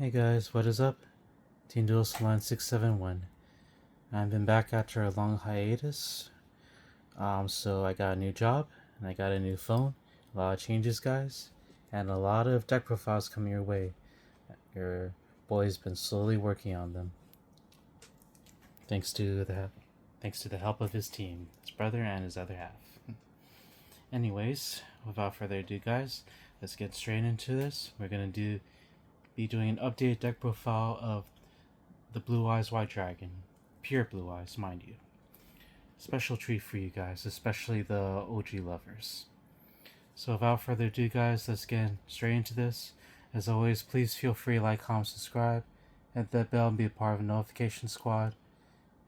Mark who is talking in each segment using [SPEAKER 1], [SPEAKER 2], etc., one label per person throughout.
[SPEAKER 1] Hey guys, what is up? Team Duel Salon 671. I've been back after a long hiatus. So I got a new job, and I got a new phone. A lot of changes, guys, and a lot of deck profiles coming your way. Your boy's been slowly working on them. Thanks to the help of his team, his brother and his other half. Anyways, without further ado, guys, let's get straight into this. We're gonna be doing an updated deck profile of the Blue Eyes White Dragon. Pure Blue Eyes, mind you. Special treat for you guys, especially the OG lovers. So without further ado, guys, let's get straight into this. As always, please feel free to like, comment, subscribe, hit that bell, and be a part of the notification squad.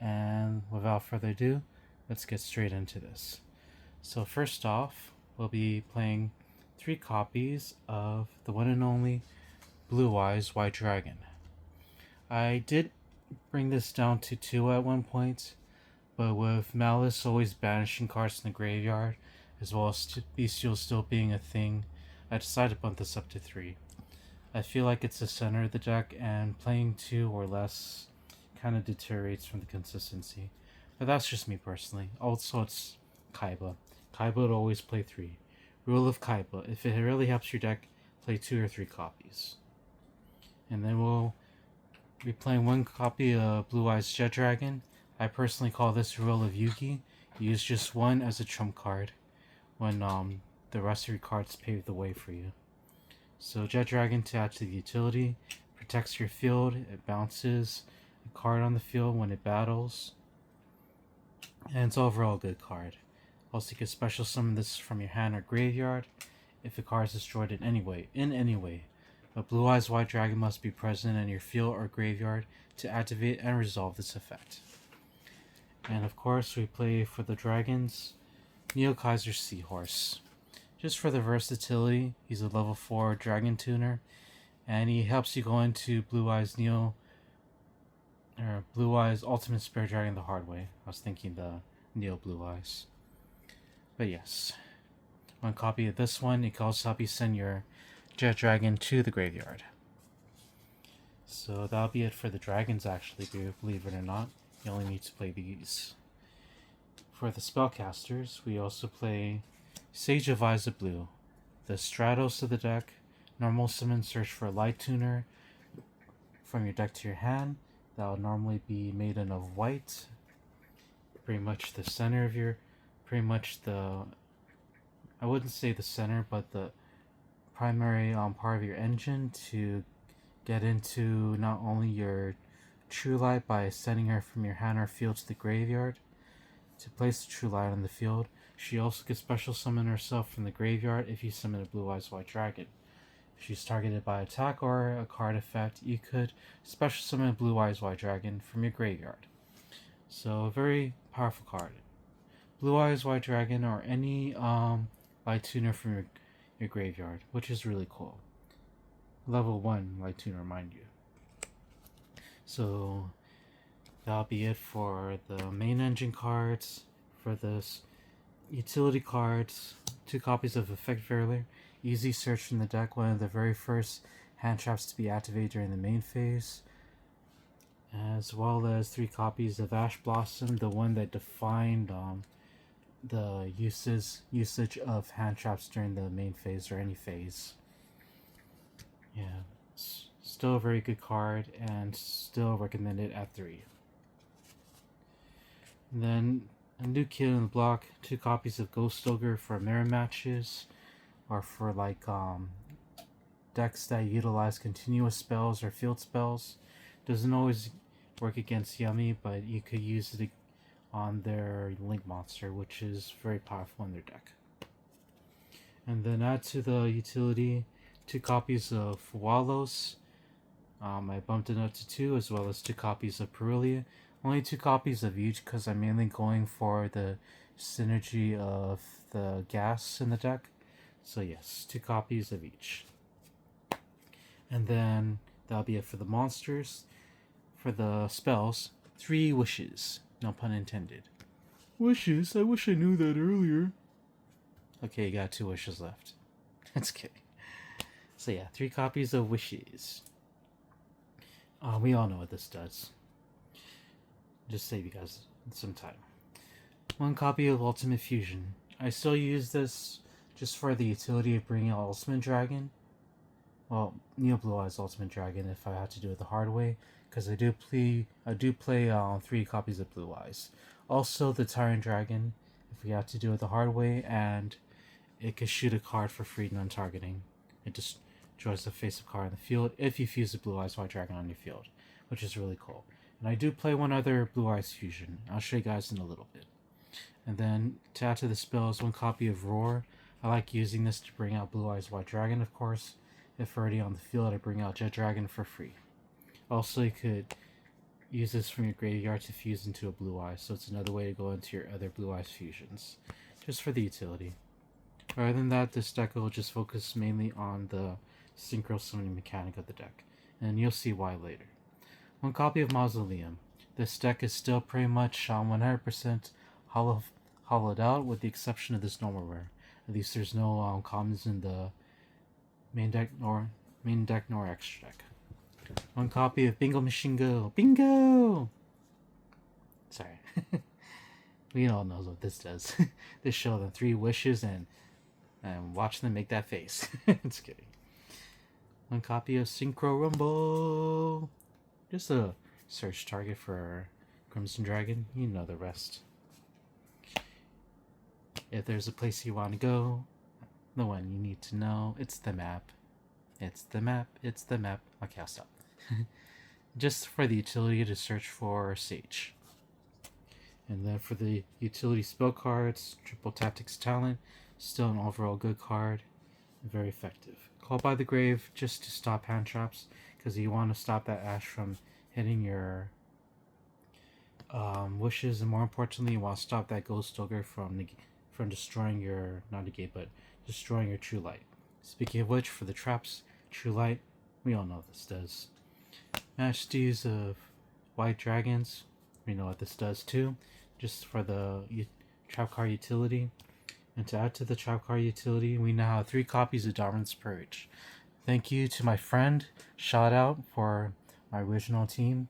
[SPEAKER 1] And without further ado, let's get straight into this. So first off, we'll be playing 3 copies of the one and only Blue Eyes White Dragon. I did bring this down to 2 at one point, but with Malice always banishing cards in the graveyard, as well as Bestial still being a thing, I decided to bump this up to 3. I feel like it's the center of the deck, and playing 2 or less kind of deteriorates from the consistency. But that's just me personally. Also, it's Kaiba. Kaiba would always play 3. Rule of Kaiba: if it really helps your deck, play 2 or 3 copies. And then we'll be playing 1 copy of Blue Eyes Jet Dragon. I personally call this Rule of Yugi. Use just 1 as a trump card when the rest of your cards pave the way for you. So Jet Dragon, to add to the utility, protects your field. It bounces a card on the field when it battles, and it's overall a good card. Also, you can special summon this from your hand or graveyard if a card is destroyed in any way. But Blue Eyes White Dragon must be present in your field or graveyard to activate and resolve this effect. And of course, we play for the dragons Neo Kaiser Seahorse. Just for the versatility, he's a level 4 dragon tuner, and he helps you go into Blue Eyes Ultimate Spirit Dragon the hard way. I was thinking the Neo Blue Eyes. But yes, 1 copy of this one. It can also help you send your Jet Dragon to the graveyard. So that'll be it for the dragons, actually, believe it or not. You only need to play these. For the spellcasters, we also play Sage of Isa Blue. The Stratos of the deck. Normal summon, search for a light tuner from your deck to your hand. That'll normally be Maiden of White. Pretty much the center of your... I wouldn't say the center, but the primary part of your engine to get into not only your True Light by sending her from your hand or field to the graveyard. To place the True Light on the field, she also can special summon herself from the graveyard if you summon a Blue Eyes White Dragon. If she's targeted by attack or a card effect, you could special summon a Blue Eyes White Dragon from your graveyard. So a very powerful card. Blue Eyes White Dragon or any light tuner from your graveyard, which is really cool. Level 1 light tuner, mind you. So that'll be it for the main engine cards. For the utility cards, 2 copies of Effect Veiler. Easy search from the deck, one of the very first hand traps to be activated during the main phase. As well as 3 copies of Ash Blossom, the one that defined the usage of hand traps during the main phase or any phase. Yeah, still a very good card and still recommended at 3. And then a new kid in the block, 2 copies of Ghost Ogre for mirror matches or for like decks that utilize continuous spells or field spells. Doesn't always work against Yummy, but you could use it on their Link monster, which is very powerful in their deck. And then add to the utility 2 copies of Wallows. I bumped it up to 2, as well as 2 copies of Perulia. Only 2 copies of each because I'm mainly going for the synergy of the gas in the deck. So yes, 2 copies of each. And then that'll be it for the monsters. For the spells, 3 wishes. No pun intended. Wishes? I wish I knew that earlier. Okay, you got 2 wishes left. That's kidding. So yeah, 3 copies of wishes. We all know what this does. Just save you guys some time. One copy of Ultimate Fusion. I still use this just for the utility of bringing out Ultimate Dragon. Well, Neo Blue Eyes Ultimate Dragon if I have to do it the hard way, because I do play 3 copies of Blue Eyes. Also the Tyrant Dragon if we have to do it the hard way, and it can shoot a card for free non-targeting. It just destroys the face of card in the field if you fuse the Blue Eyes White Dragon on your field, which is really cool. And I do play one other Blue Eyes Fusion. I'll show you guys in a little bit. And then to add to the spells, 1 copy of Roar. I like using this to bring out Blue Eyes White Dragon, of course. If already on the field, I bring out Jet Dragon for free. Also, you could use this from your graveyard to fuse into a Blue Eye, so it's another way to go into your other Blue Eyes fusions, just for the utility. Other than that, this deck will just focus mainly on the synchro summoning mechanic of the deck, and you'll see why later. 1 copy of Mausoleum. This deck is still pretty much 100% hollowed out, with the exception of this normal rare. At least there's no commons in the main deck nor extra deck. 1 copy of Bingo Machine Go. Bingo! Sorry. We all know what this does. This show them 3 wishes and watch them make that face. Just kidding. 1 copy of Synchro Rumble. Just a search target for Crimson Dragon. You know the rest. If there's a place you want to go, the one you need to know, it's the map. It's the map. It's the map. Okay, I'll stop. Just for the utility to search for Sage. And then for the utility spell cards, Triple Tactics Talent, still an overall good card, very effective. Call by the Grave just to stop hand traps, because you want to stop that Ash from hitting your wishes, and more importantly, you want to stop that Ghost Ogre from destroying your, not negate, but destroying your True Light. Speaking of which, for the traps, True Light, we all know what this does. Majesties of White Dragons, we know what this does too, just for the trap card utility. And to add to the trap card utility, we now have 3 copies of Darwin's Purge. Thank you to my friend, shout out for my original team.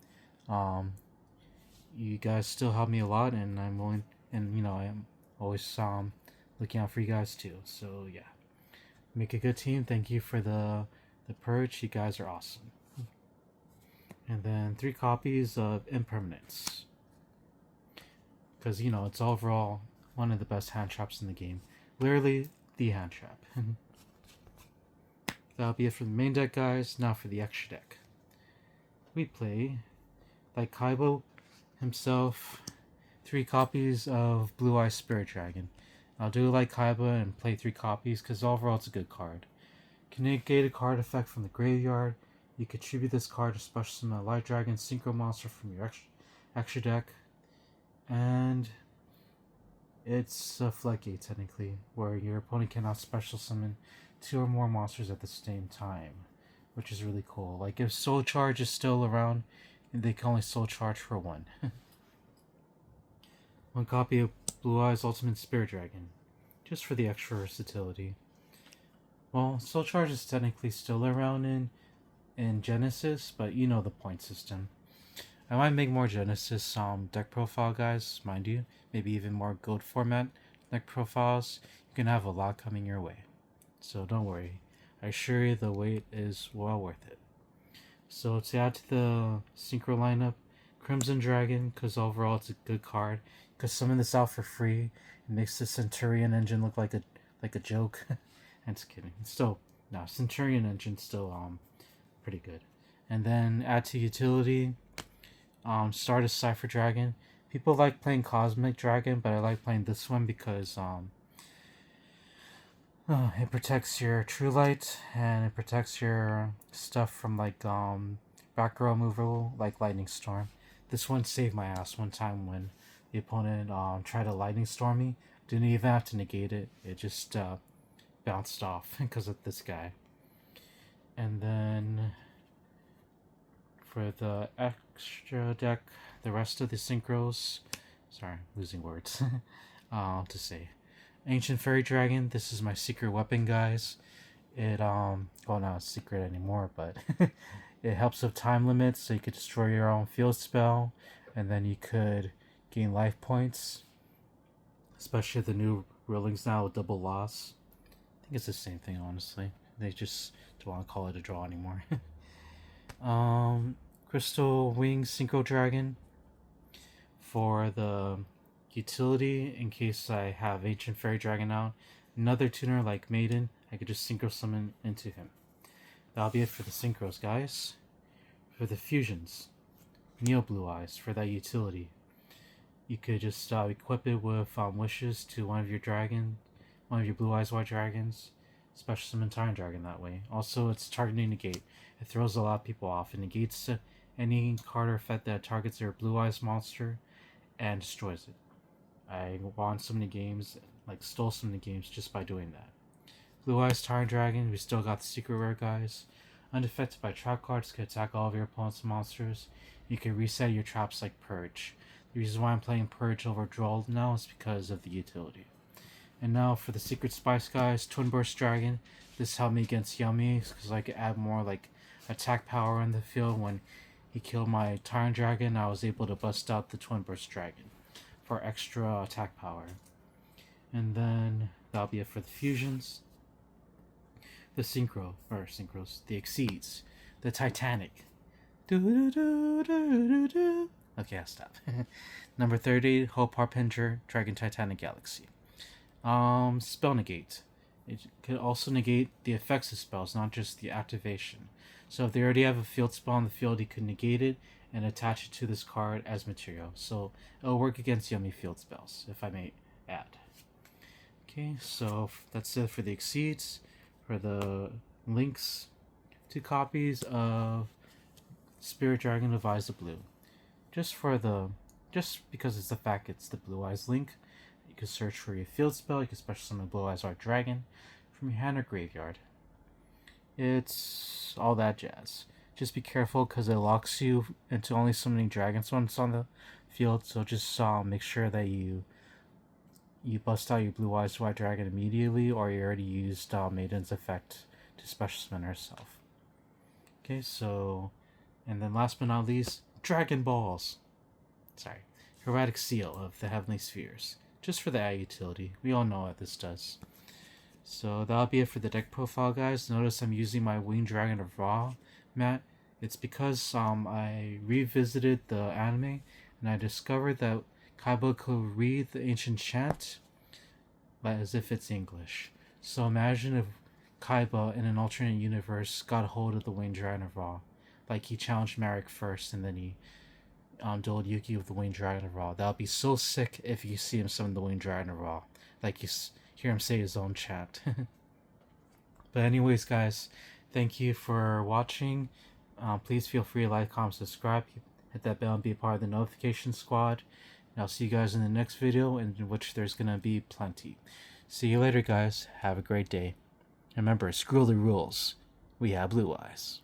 [SPEAKER 1] You guys still help me a lot, and I'm willing, and I am always looking out for you guys too. So yeah, make a good team. Thank you for the Purge. You guys are awesome. And then 3 copies of Impermanence, because it's overall one of the best hand traps in the game. Literally the hand trap. That'll be it for the main deck, guys. Now for the extra deck. We play, like Kaiba himself, 3 copies of Blue Eye Spirit Dragon. I'll do like Kaiba and play 3 copies, because overall it's a good card. Can negate a card effect from the graveyard. You contribute this card to special summon a Light Dragon Synchro monster from your extra deck. And it's a floodgate, technically, where your opponent cannot special summon 2 or more monsters at the same time, which is really cool. Like, if Soul Charge is still around, they can only Soul Charge for 1. 1 copy of Blue Eyes Ultimate Spirit Dragon, just for the extra versatility. Well, Soul Charge is technically still around in Genesis, but you know the point system. I might make more Genesis deck profile, guys, mind you. Maybe even more gold format deck profiles. You can have a lot coming your way. So don't worry. I assure you the wait is well worth it. So to add to the Synchro lineup, Crimson Dragon, because overall it's a good card. You could summon this out for free. It makes the Centurion engine look like a joke. I'm just kidding. Centurion engine's still pretty good. And then add to utility, Stardust Cypher Dragon. People like playing Cosmic Dragon, but I like playing this one because it protects your True Light, and it protects your stuff from back row removal, like Lightning Storm. This one saved my ass one time when the opponent tried to Lightning Storm me. Didn't even have to negate it. It just bounced off because of this guy. And then for the extra deck, the rest of the synchros, sorry, losing words, to say. Ancient Fairy Dragon, this is my secret weapon, guys. It well, not a secret anymore, but it helps with time limits, so you could destroy your own field spell, and then you could gain life points. Especially the new rulings now with double loss. I think it's the same thing, honestly. They just don't want to call it a draw anymore. um, Crystal Wing Synchro Dragon for the utility in case I have Ancient Fairy Dragon out. Another tuner like Maiden, I could just synchro summon into him. That'll be it for the synchros, guys. For the fusions, Neo Blue Eyes for that utility. You could just equip it with wishes to one of your Blue Eyes White Dragons, special summon Tyrant Dragon that way. Also, it's targeting negate. It throws a lot of people off. It negates any card or effect that targets their Blue Eyes monster and destroys it. I won so many games, like stole so many games just by doing that. Blue Eyes Tyrant Dragon, we still got the secret rare, guys. Unaffected by trap cards, can attack all of your opponent's monsters. You can reset your traps like Purge. The reason why I'm playing Purge over Droll now is because of the utility. And now for the Secret Spice, guys, Twin Burst Dragon. This helped me against Yummy because I could add more like attack power in the field. When he killed my Tyrant Dragon, I was able to bust out the Twin Burst Dragon for extra attack power. And then that'll be it for the fusions. The synchros, the Exceeds, the Titanic. Okay, I'll stop. Number 30, Hope Harbinger, Dragon Titanic Galaxy. Spell negate. It could also negate the effects of spells, not just the activation. So if they already have a field spell on the field, you could negate it and attach it to this card as material. So it'll work against Yummy field spells, if I may add. Okay, so that's it for the Exceeds. For the links, 2 copies of Spirit Dragon of Eyes of Blue. Just because it's the fact it's the Blue Eyes link, you can search for your field spell. You can special summon Blue Eyes White Dragon from your hand or graveyard. It's all that jazz. Just be careful because it locks you into only summoning dragons once on the field. So just make sure that you bust out your Blue Eyes White Dragon immediately, or you already used Maiden's effect to special summon herself. Okay, so, and then last but not least, Dragon Balls. Sorry, Erratic Seal of the Heavenly Spheres. Just for the add utility. We all know what this does. So that'll be it for the deck profile, guys. Notice I'm using my Winged Dragon of Ra mat. It's because I revisited the anime and I discovered that Kaiba could read the ancient chant but as if it's English. So imagine if Kaiba in an alternate universe got a hold of the Winged Dragon of Ra. Like he challenged Marek first and then he dueled Yuki with the Winged Dragon of Ra. That would be so sick if you see him summon the Winged Dragon of Ra. Like you hear him say his own chant. But anyways, guys, thank you for watching. Please feel free to like, comment, subscribe, hit that bell and be a part of the notification squad. And I'll see you guys in the next video, in which there's gonna be plenty. See you later, guys. Have a great day. Remember, screw the rules. We have blue eyes.